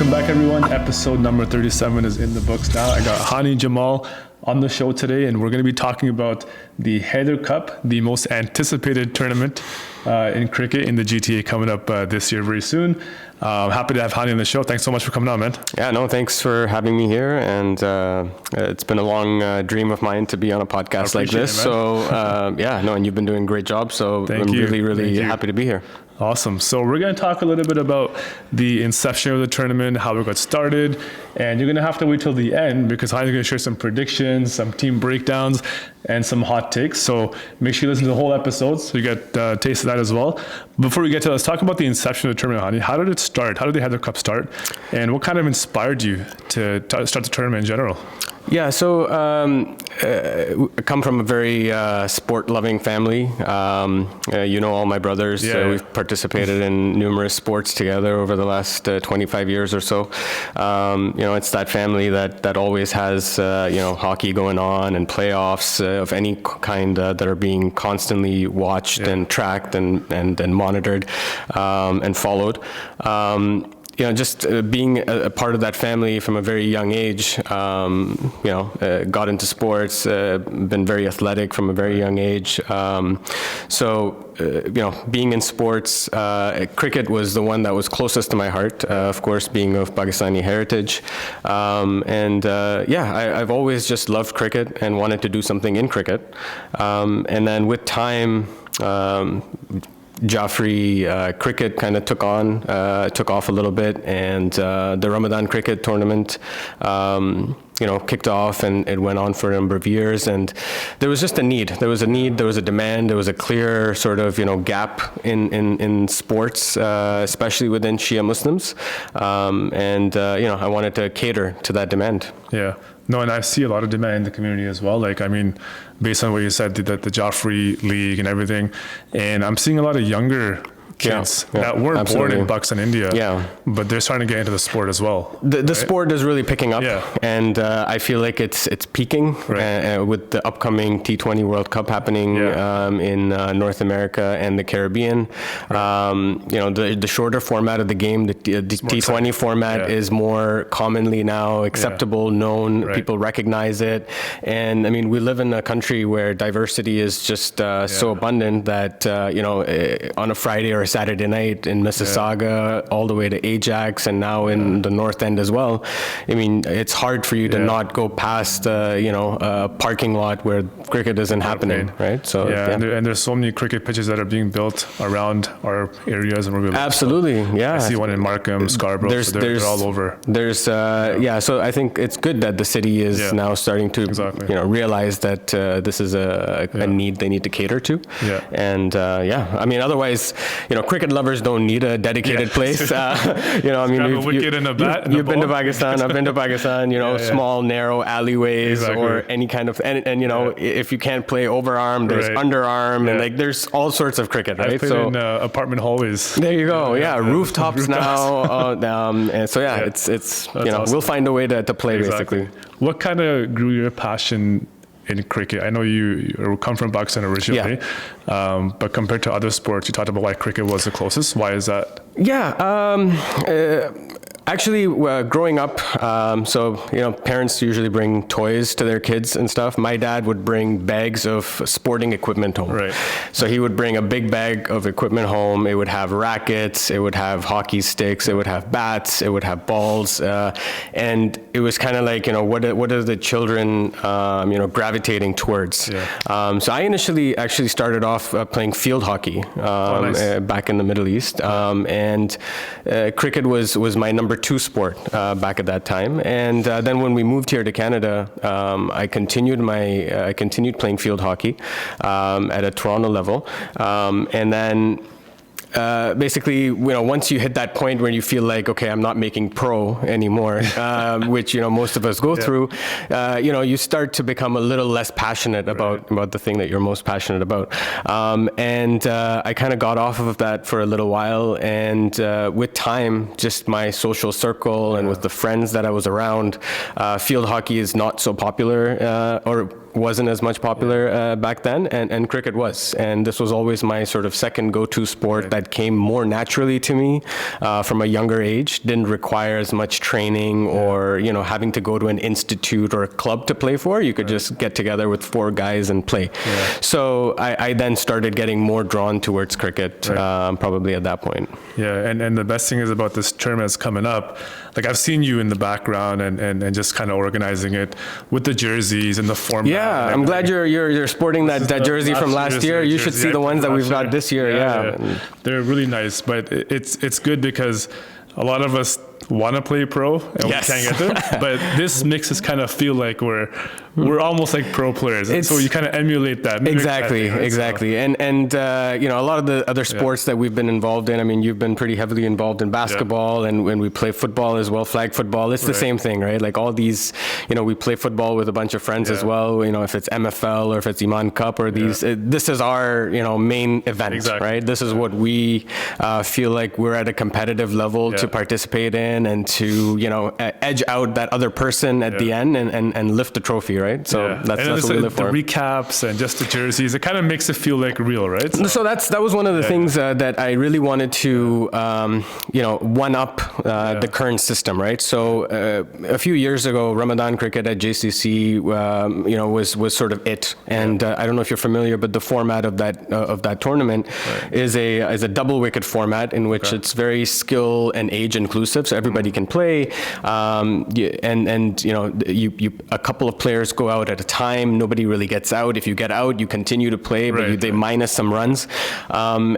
Welcome back, everyone. Episode number 37 is in the books now. I got Hani Jamal on the show today, and we're going to be talking about the Haider Cup, the most anticipated tournament in cricket in the GTA coming up this year very soon. Happy to have Hani on the show. Thanks so much for coming on, man. Yeah, no, thanks for having me here. And it's been a long dream of mine to be on a podcast like this. And you've been doing a great job. So I'm really happy to be here. Awesome. So we're going to talk a little bit about the inception of the tournament, how it got started, and you're going to have to wait till the end because Heidi's going to share some predictions, some team breakdowns, and some hot takes. So make sure you listen to the whole episode so you get a taste of that as well. Before we get to let's talk about the inception of the tournament, Hani. How did it start? How did the Haider Cup start? And what kind of inspired you to start the tournament in general? Yeah, so I come from a very sport-loving family. All my brothers. We've participated in numerous sports together over the last 25 years or so. It's that family that always has, hockey going on and playoffs of any kind that are being constantly watched and tracked and monitored and followed. Being a part of that family from a very young age, got into sports, been very athletic from a very young age. Being in sports, cricket was the one that was closest to my heart, of course, being of Pakistani heritage. I've always just loved cricket and wanted to do something in cricket. And then with time, Jaffrey cricket kind of took off a little bit, and the Ramadan Cricket Tournament kicked off, and it went on for a number of years, and there was just a need. There was a demand, there was a clear sort of gap in sports, especially within Shia Muslims, I wanted to cater to that demand. Yeah. No, and I see a lot of demand in the community as well. Based on what you said, the Joffrey League and everything, and I'm seeing a lot of younger kids that weren't born in Pakistan, India, but they're starting to get into the sport as well. The sport is really picking up, and I feel like it's peaking with the upcoming T20 World Cup happening in North America and the Caribbean. The shorter format of the game, the T20 format is more commonly now acceptable, known, people recognize it, and I mean we live in a country where diversity is just so abundant that on a Friday or Saturday night in Mississauga, all the way to Ajax, and now in the North End as well. I mean, it's hard for you to not go past, a parking lot where cricket isn't happening, right? So and there's so many cricket pitches that are being built around our areas and where we live. Absolutely, I see one in Markham, Scarborough. They're all over. So I think it's good that the city is now starting to, realize that this is a need they need to cater to. I mean, otherwise, cricket lovers don't need a dedicated place. You've been to Pakistan, I've been to Pakistan, small, narrow alleyways or any kind of, if you can't play overarm, there's underarm, and there's all sorts of cricket, right? I've played in apartment hallways. There you go. Rooftops now. It's awesome. We'll find a way to play basically. What kind of grew your passion in cricket? I know you come from Pakistan originally, but compared to other sports, you talked about why cricket was the closest. Why is that? Actually, growing up, parents usually bring toys to their kids and stuff. My dad would bring bags of sporting equipment home. Right. So he would bring a big bag of equipment home. It would have rackets, it would have hockey sticks, it would have bats, it would have balls, and it was kind of like, what are the children, gravitating towards? So I initially actually started off playing field hockey back in the Middle East, and cricket was my number 2 sport back at that time, and then when we moved here to Canada, I continued playing field hockey at a Toronto level, and then basically, once you hit that point where you feel like, okay, I'm not making pro anymore, which, most of us go through, you start to become a little less passionate about the thing that you're most passionate about. And I kind of got off of that for a little while. And with time, just my social circle and with the friends that I was around, field hockey is not so popular, or wasn't as much popular back then, and cricket was. And this was always my sort of second go-to sport that came more naturally to me from a younger age. Didn't require as much training or, having to go to an institute or a club to play for. You could just get together with 4 guys and play. So I then started getting more drawn towards cricket, probably at that point. Yeah, and the best thing is about this tournament that's coming up, like I've seen you in the background and just kind of organizing it with the jerseys and the format. Yeah, I'm glad you're sporting that jersey from last year. You should see the ones that we've got this year. Yeah. They're really nice, but it's good because a lot of us want to play pro and we can't get there. But this makes us kind of feel like we're almost like pro players. And so you kind of emulate that. Exactly. So. And a lot of the other sports that we've been involved in, I mean, you've been pretty heavily involved in basketball, and when we play football as well, flag football, it's the same thing, right? Like all these, we play football with a bunch of friends as well, if it's MFL or if it's Iman Cup or these, this is our, main event, right? This is what we feel like we're at a competitive level to participate in and to, edge out that other person at the end and lift the trophy, right? So that's what we live for. The recaps and just the jerseys, it kind of makes it feel like real, right? So that was one of the things that I really wanted to, one up the current system, right? So a few years ago, Ramadan cricket at JCC, was sort of it. And I don't know if you're familiar, but the format of that tournament is a double wicket format in which it's very skill and age inclusive, so everybody can play. A couple of players go out at a time. Nobody really gets out. If you get out, you continue to play, but they minus some runs. During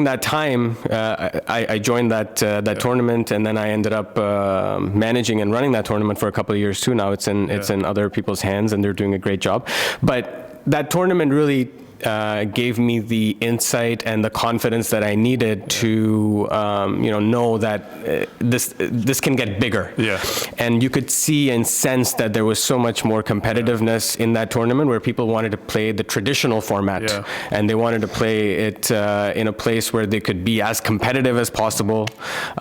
that time, I joined that tournament, and then I ended up managing and running that tournament for a couple of years too. Now it's in other people's hands, and they're doing a great job. But that tournament really gave me the insight and the confidence that I needed to, know that this can get bigger. Yeah. And you could see and sense that there was so much more competitiveness in that tournament, where people wanted to play the traditional format, and they wanted to play it in a place where they could be as competitive as possible,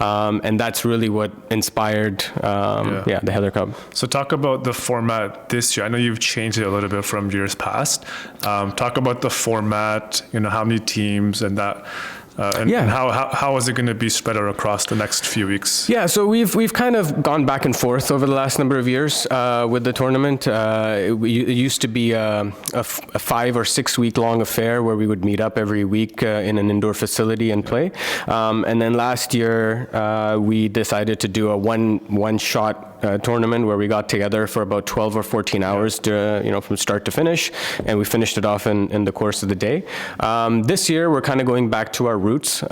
and that's really what inspired, the Haider Cup. So talk about the format this year. I know you've changed it a little bit from years past. Talk about the format, how many teams and that, and how is it going to be spread out across the next few weeks? Yeah, so we've kind of gone back and forth over the last number of years with the tournament. It used to be a 5 or 6 week long affair where we would meet up every week in an indoor facility and play. And then last year we decided to do a one shot tournament where we got together for about 12 or 14 hours to, from start to finish, and we finished it off in the course of the day. This year we're kind of going back to our roots.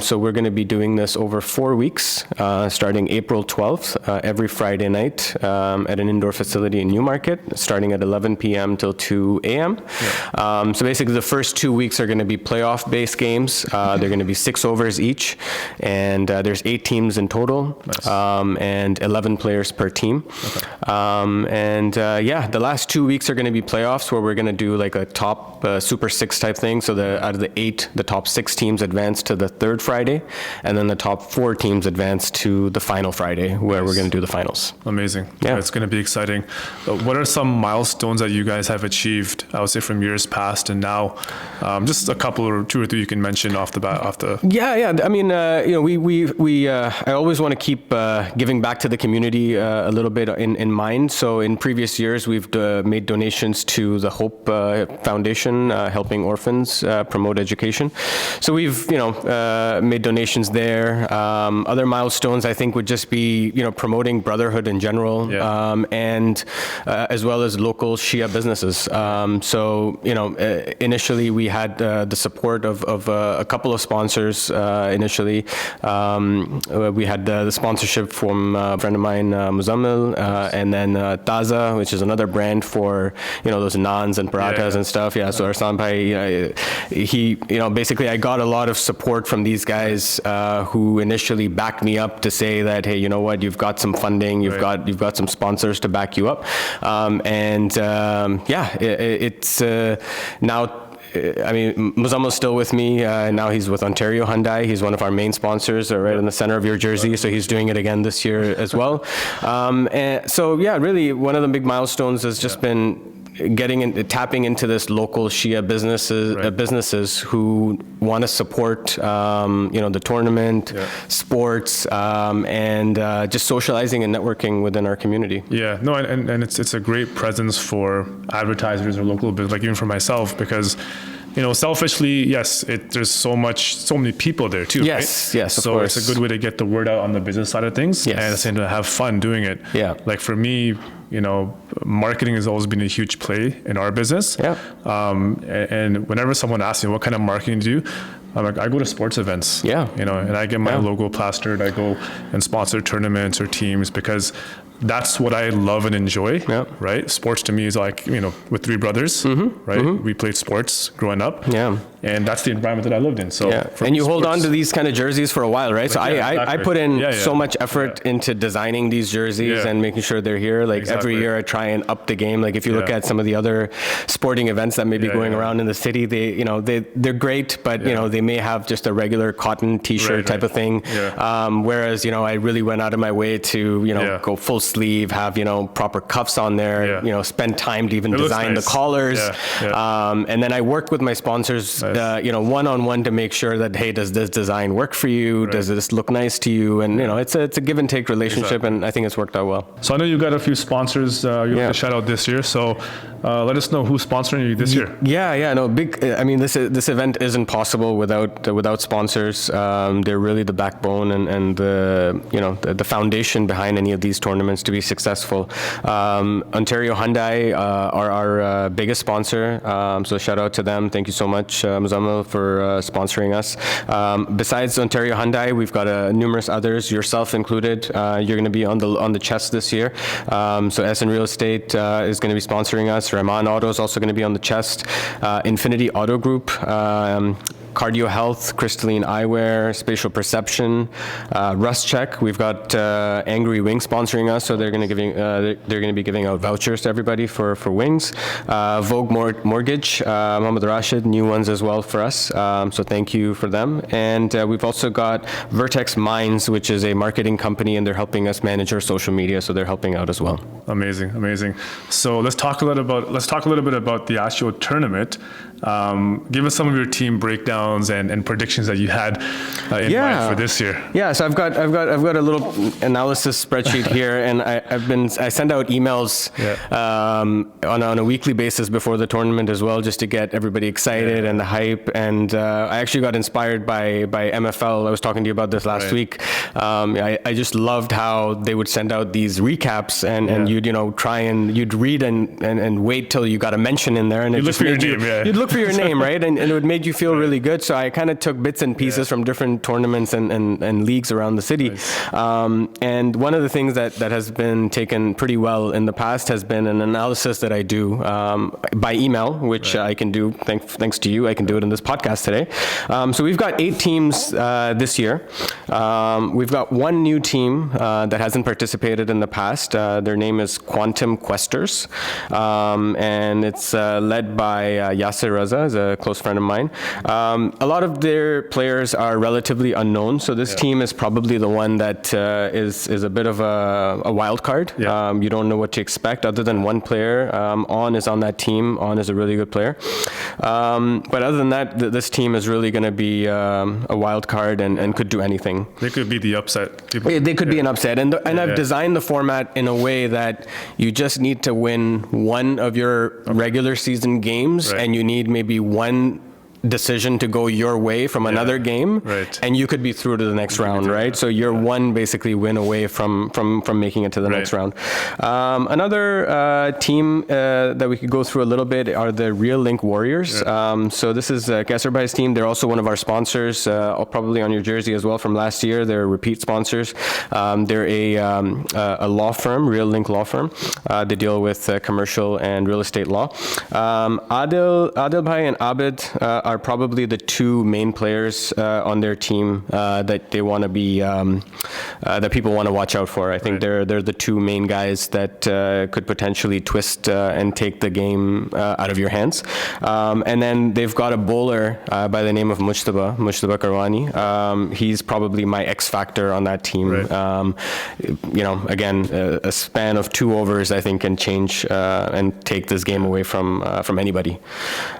So we're going to be doing this over 4 weeks, starting April 12th, every Friday night at an indoor facility in Newmarket, starting at 11 p.m. till 2 a.m. So basically the first 2 weeks are going to be playoff-based games. They're going to be 6 overs each, and there's 8 teams in total, and 11 players per team. The last 2 weeks are going to be playoffs, where we're going to do like a top Super 6 type thing. So out of the 8, the top 6 teams advance to the third Friday, and then the top 4 teams advance to the final Friday, where we're going to do the finals. Amazing. Yeah, it's going to be exciting. What are some milestones that you guys have achieved, I would say, from years past and now? Just a couple or 2 or 3 you can mention off the bat. Yeah. I mean, I always want to keep giving back to the community a little bit in mind. So in previous years, we've made donations to the Hope Foundation, helping orphans promote education. So we've, made donations there. Other milestones, I think, would just be, promoting brotherhood in general, and as well as local Shia businesses. Initially we had the support of a couple of sponsors. Initially, we had the sponsorship from a friend of mine, Muzammil, and then Taza, which is another brand for, those naans and parathas and stuff. So Arsan Bhai, he, basically I got a lot of support from these guys who initially backed me up to say that, hey, you know what, you've got some funding, you've got some sponsors to back you up, it's now I mean, Muzamil's still with me. Now he's with Ontario Hyundai. He's one of our main sponsors, right in the center of your jersey. So he's doing it again this year as well. And so, yeah, really, one of the big milestones has just been tapping into this local Shia businesses who want to support, the tournament, sports, and just socializing and networking within our community. Yeah, no, and it's a great presence for advertisers or local business, like even for myself, because selfishly, yes, there's so many people there too. Yes, right? Yes, of so course. It's a good way to get the word out on the business side of things, and at the same time have fun doing it. Yeah. Like for me, marketing has always been a huge play in our business. Yeah. And whenever someone asks me what kind of marketing do you do, I'm like, I go to sports events. Yeah. And I get my logo plastered. I go and sponsor tournaments or teams because that's what I love and enjoy, right? Sports to me is like, with three brothers, right? We played sports growing up. Yeah. And that's the environment that I lived in. So and you hold on to these kind of jerseys for a while, right? So I put in so much effort into designing these jerseys and making sure they're here. Like every year I try and up the game. Like if you look at some of the other sporting events that may be going around in the city, they're great, but they may have just a regular cotton t-shirt type of thing. Whereas, I really went out of my way to, go full sleeve, have, proper cuffs on there, spend time to even design the collars. And then I work with my sponsors, one-on-one to make sure that, hey, does this design work for you? Does this look nice to you? And, it's a give and take relationship, and I think it's worked out well. So I know you've got a few sponsors you have to shout out this year. So let us know who's sponsoring you this year. Big. I mean, this event isn't possible without sponsors. They're really the backbone and the foundation behind any of these tournaments to be successful. Ontario Hyundai are our biggest sponsor. So shout out to them. Thank you so much, Muzamil, for sponsoring us. Besides Ontario Hyundai, we've got numerous others, yourself included. You're going to be on the chest this year. So SN Real Estate is going to be sponsoring us. Rahman Auto is also going to be on the chest. Infinity Auto Group, Cardio Health, Crystalline Eyewear, Spatial Perception, Rust Check. We've got Angry Wing sponsoring us, so they're going to be giving out vouchers to everybody for wings. Vogue Mortgage, Mohammed Rashid, new ones as well for us. So thank you for them. And we've also got Vertex Minds, which is a marketing company, and they're helping us manage our social media, so they're helping out as well. Amazing. So let's talk a little bit about the actual tournament. Give us some of your team breakdowns and predictions that you had in mind for this year. Yeah, so I've got a little analysis spreadsheet here, and I send out emails on a weekly basis before the tournament as well, just to get everybody excited and the hype. And I actually got inspired by MFL. I was talking to you about this last week. I just loved how they would send out these recaps, and you'd read and wait till you got a mention in there, and it just made you'd look for your name, right? And it would make you feel really good. So I kind of took bits and pieces from different tournaments and leagues around the city. And one of the things that has been taken pretty well in the past has been an analysis that I do by email, which I can do thanks to you. I can do it in this podcast today. So we've got 8 teams this year. We've got one new team that hasn't participated in the past. Their name is Quantum Questers, and it's led by Yasser Raza, is a close friend of mine. A lot of their players are relatively unknown, so this team is probably the one that is a bit of a wild card. You don't know what to expect other than one player. On is on that team. On is a really good player. But other than that, this team is really going to be a wild card and could do anything. They could be the upset. They could be an upset. And I've designed the format in a way that you just need to win one of your regular season games, and you need maybe one decision to go your way from another game, and you could be through to the next round, right? So you're one basically win away from making it to the next round. Another team that we could go through a little bit are the Real Link Warriors. So this is Kesserbai's team. They're also one of our sponsors, probably on your jersey as well from last year. They're repeat sponsors. They're a law firm, Real Link Law Firm. They deal with commercial and real estate law. Adil Bhai and Abid are probably the two main players on their team that they want to be that people want to watch out for. I think they're the two main guys that could potentially twist and take the game out of your hands. And then they've got a bowler by the name of Mujtaba Karwani. He's probably my X factor on that team. Again, a span of 2 overs I think can change and take this game away from anybody.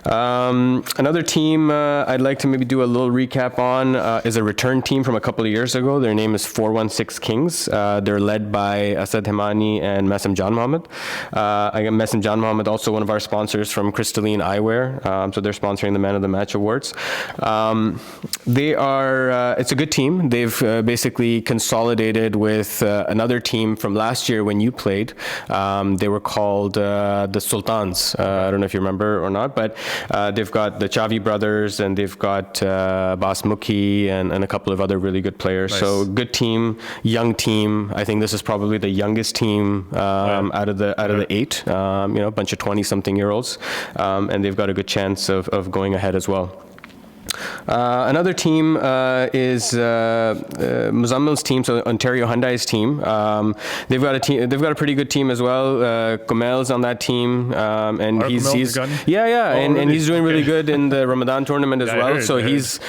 Another team I'd like to maybe do a little recap on is a return team from a couple of years ago. Their name is 416 Kings. They're led by Asad Hemani and Mesem Jan Mohammed. Mesem Jan Mohammed, also one of our sponsors from Crystalline Eyewear. So they're sponsoring the Man of the Match Awards. It's a good team. They've basically consolidated with another team from last year when you played. They were called the Sultans. I don't know if you remember or not, but they've got the Chavi brothers and they've got Bas Mukhi and a couple of other really good players. Nice. So good team, young team. I think this is probably the youngest team out of the 8. A bunch of 20-something-year-olds, and they've got a good chance of going ahead as well. Another team is Muzammil's team, so Ontario Hyundai's team. They've got a team. They've got a pretty good team as well. Kumail's on that team, and he's and he's doing really good in the Ramadan tournament as well. So he's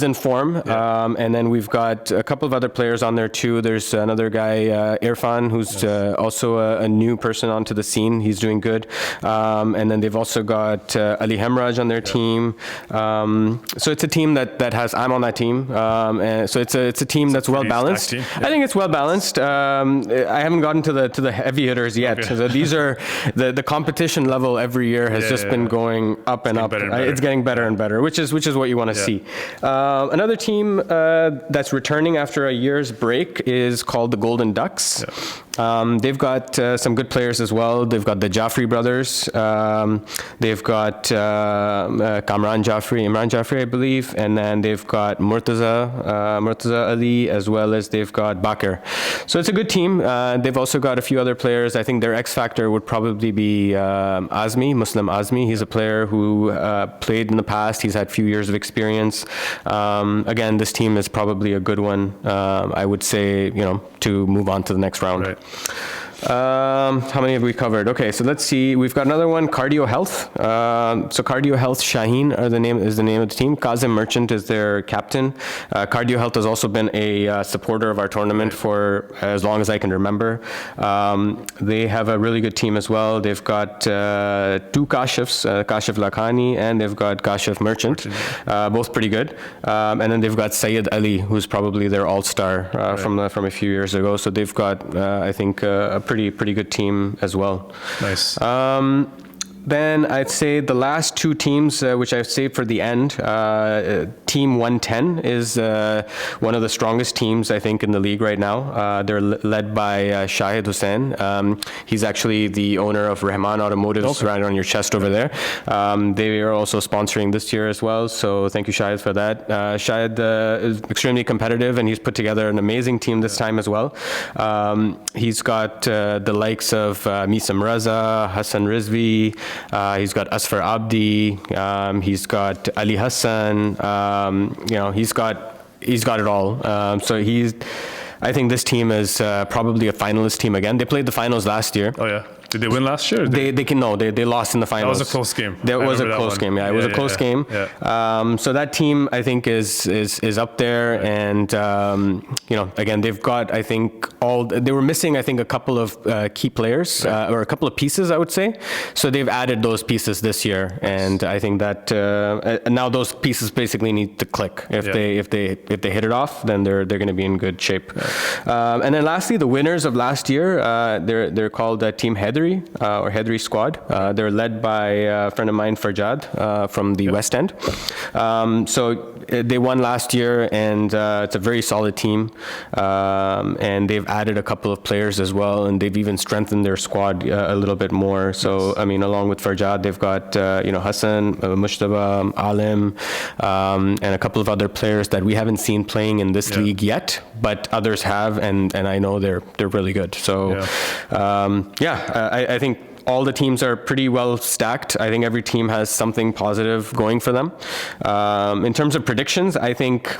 in form. And then we've got a couple of other players on there too. There's another guy, Irfan, who's also a new person onto the scene. He's doing good. And then they've also got Ali Hemraj on their team. So it's a team that has. I'm on that team, and so it's a team that's well balanced. I think it's well balanced. I haven't gotten to the heavy hitters yet. Okay. So these are the competition level every year has just been going up and up. It's getting better and better, which is what you want to see. Another team that's returning after a year's break is called the Golden Ducks. They've got some good players as well. They've got the Jaffrey brothers. They've got Imran Jaffrey, I believe, and then they've got Murtaza Ali, as well as they've got Bakr. So it's a good team. They've also got a few other players. I think their X factor would probably be Muslim Azmi. He's a player who played in the past. He's had a few years of experience. Again, this team is probably a good one. I would say, to move on to the next round. Right. How many have we covered? Okay, so let's see. We've got another one, Cardio Health. So Cardio Health Shaheen is the name of the team. Kazim Merchant is their captain. Cardio Health has also been a supporter of our tournament for as long as I can remember. They have a really good team as well. They've got 2 Kashifs, Kashif Lakhani, and they've got Kashif Merchant, both pretty good. And then they've got Syed Ali, who's probably their all-star from a few years ago. So they've got, I think, a pretty good team as well. Nice. Then I'd say the last 2 teams, which I've saved for the end, Team 110 is one of the strongest teams, I think, in the league right now. They're led by Shahid Hussain. He's actually the owner of Rahman Automotive, right on your chest over there. They are also sponsoring this year as well, so thank you, Shahid, for that. Shahid is extremely competitive, and he's put together an amazing team this time as well. He's got the likes of Misam Raza, Hassan Rizvi, he's got Asfar Abdi, he's got Ali Hassan, he's got it all. I think this team is probably a finalist team again. They played the finals last year. Oh yeah. Did they win last year? They lost in the finals. That was a close game. That was a close game. Yeah, it was a close game. Yeah. So that team, I think, is up there, and again, they've got, I think, they were missing, I think, a couple of key players or a couple of pieces, I would say. So they've added those pieces this year, and I think that now those pieces basically need to click. If they hit it off, then they're going to be in good shape. Yeah. And then lastly, the winners of last year, they're called Team Haider. Or Haider squad. They're led by a friend of mine, Farjad, from the West End. So they won last year, and it's a very solid team. And they've added a couple of players as well, and they've even strengthened their squad a little bit more. So, I mean, along with Farjad, they've got Hassan, Mushtaba, Alim, and a couple of other players that we haven't seen playing in this league yet, but others have, and I know they're really good. So, I think all the teams are pretty well stacked. I think every team has something positive going for them. In terms of predictions, I think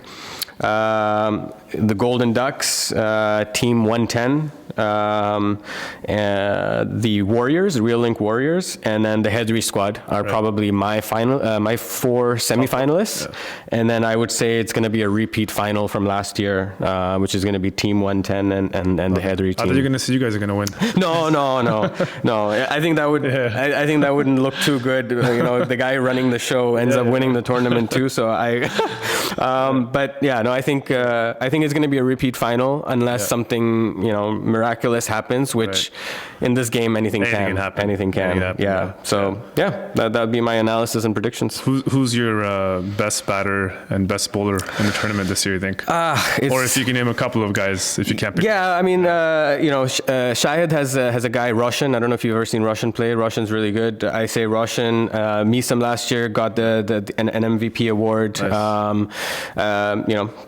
the Golden Ducks, Team 110, the Warriors, the Real Link Warriors, and then the Hedri squad are probably my 4 semifinalists. And then I would say it's going to be a repeat final from last year, which is going to be Team 110 and the Hedri team. I thought you were going to say you guys are going to win. No. I think that would. I think that wouldn't look too good. The guy running the show ends up winning the tournament too. So but yeah, no. I think it's going to be a repeat final unless something miraculous happens, which in this game anything can happen. Anything can. So that would be my analysis and predictions. Who's your best batter and best bowler in the tournament this year, you think? Or if you can name a couple of guys, if you can't pick. Yeah, I mean, Shahid has a guy, Roshan. I don't know if you've ever seen Roshan play. Roshan's really good. I say Roshan. Misam last year got an MVP award. Nice.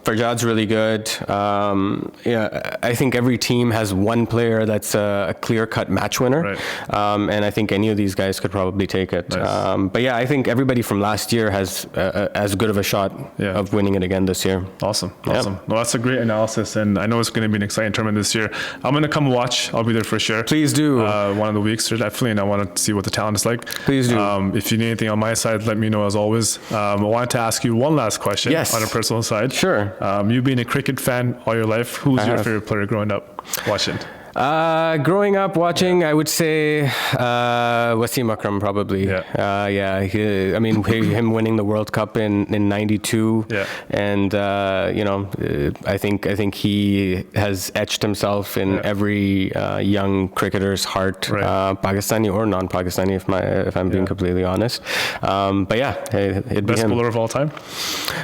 Farjad's really good. I think every team has one player that's a clear-cut match winner, and I think any of these guys could probably take it. Nice. But yeah, I think everybody from last year has as good of a shot of winning it again this year. Awesome. Well, that's a great analysis, and I know it's going to be an exciting tournament this year. I'm going to come watch. I'll be there for sure. Please do. One of the weeks, definitely, and I want to see what the talent is like. Please do. If you need anything on my side, let me know as always. I wanted to ask you one last question on a personal side. Sure. You being a cricket fan all your life, who's your favorite player growing up watching? Growing up watching, I would say Wasim Akram probably. Him winning the World Cup in '92, and I think he has etched himself in every young cricketer's heart, Pakistani or non-Pakistani, if I'm being completely honest. But yeah, it'd be best him. bowler of all time.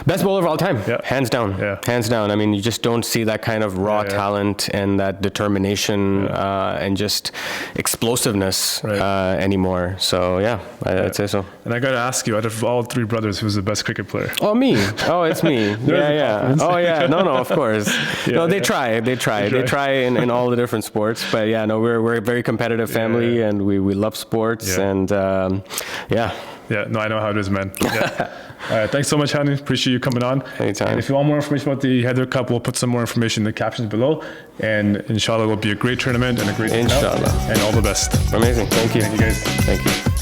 Best bowler of all time, hands down. Hands down. I mean, you just don't see that kind of raw talent and that determination. And just explosiveness anymore. So I'd say so. And I got to ask you, out of all 3 brothers, who's the best cricket player? Oh, me. Oh, it's me. Oh, yeah. No, of course. They try. They try in all the different sports. But we're a very competitive family, and we love sports. And I know how it is, man. All right, thanks so much, Hani. Appreciate you coming on. Anytime. And if you want more information about the Haider Cup, we'll put some more information in the captions below. And inshallah, it'll be a great tournament and a great inshallah. And all the best. Amazing. Thank you. Thank you, guys. Thank you.